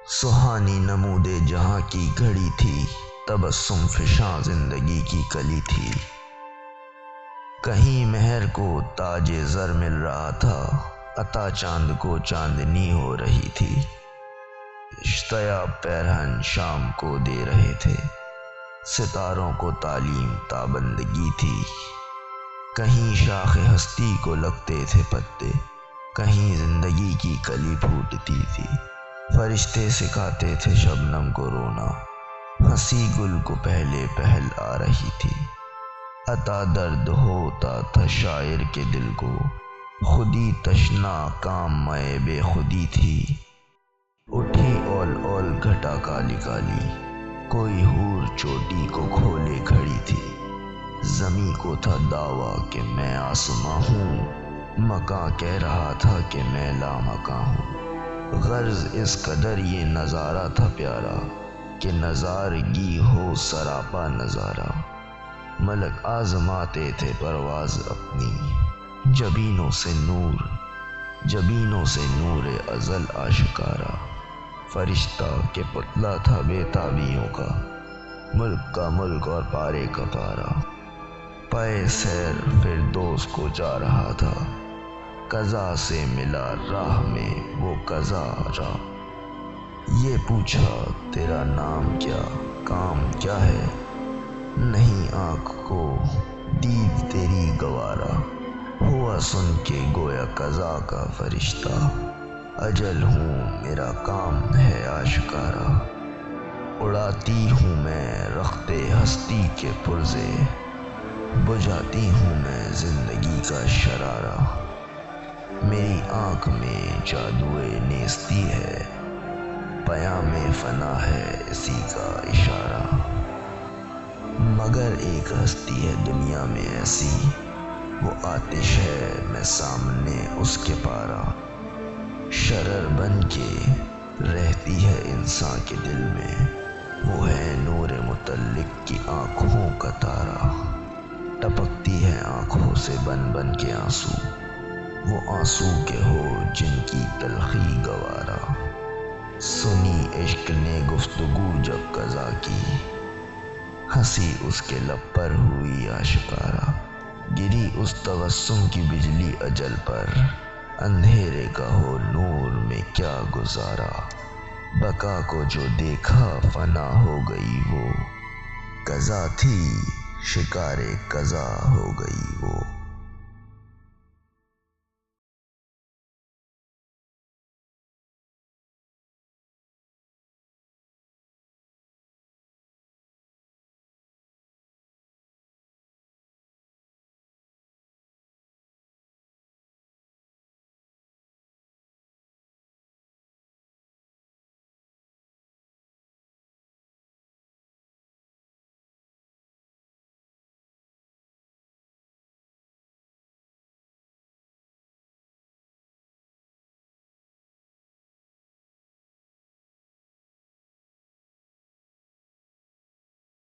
سہانی نمود جہاں کی گھڑی تھی، تبسم فشاں زندگی کی کلی تھی۔ کہیں مہر کو تاج زر مل رہا تھا، عطا چاند کو چاندنی ہو رہی تھی۔ اشتیاق پیرہن شام کو دے رہے تھے، ستاروں کو تعلیم تابندگی تھی۔ کہیں شاخ ہستی کو لگتے تھے پتے، کہیں زندگی کی کلی پھوٹتی تھی۔ فرشتے سکھاتے تھے شبنم کو رونا، ہنسی گل کو پہلے پہل آ رہی تھی۔ عطا درد ہوتا تھا شاعر کے دل کو، خودی تشنا کام میں بے خودی تھی۔ اٹھی اول اول گھٹا کالی کالی، کوئی حور چوٹی کو کھولے کھڑی تھی۔ زمیں کو تھا دعویٰ کہ میں آسماں ہوں، مکاں کہہ رہا تھا کہ میں لامکاں ہوں۔ غرض اس قدر یہ نظارہ تھا پیارا کہ نظارگی ہو سراپا نظارہ۔ ملک آزماتے تھے پرواز اپنی، جبینوں سے نور ازل آشکارا۔ فرشتہ کہ پتلا تھا بے تابیوں کا، ملک کا ملک اور پارے کا پارا۔ پائے سیر فردوس کو جا رہا تھا، قضا سے ملا راہ میں وہ قضا راہ۔ یہ پوچھا تیرا نام کیا، کام کیا ہے، نہیں آنکھ کو دید تیری گوارا۔ ہوا سن کے گویا قضا کا فرشتہ، اجل ہوں میرا کام ہے آشکارا۔ اڑاتی ہوں میں رخت ہستی کے پرزے، بجھاتی ہوں میں زندگی کا شرارہ۔ میری آنکھ میں جادوئے نیستی ہے، پیام فنا ہے اسی کا اشارہ۔ مگر ایک ہستی ہے دنیا میں ایسی، وہ آتش ہے میں سامنے اس کے پارا۔ شرر بن کے رہتی ہے انسان کے دل میں، وہ ہے نور متعلق کی آنکھوں کا تارا۔ ٹپکتی ہے آنکھوں سے بن بن کے آنسو، وہ آنسو کے ہو جن کی تلخی گوارا۔ سنی عشق نے گفتگو جب قضا کی، ہنسی اس کے لب پر ہوئی آشکارا۔ گری اس تبسم کی بجلی اجل پر، اندھیرے کا ہو نور میں کیا گزارا۔ بقا کو جو دیکھا فنا ہو گئی وہ، قضا تھی شکار قضا ہو گئی وہ۔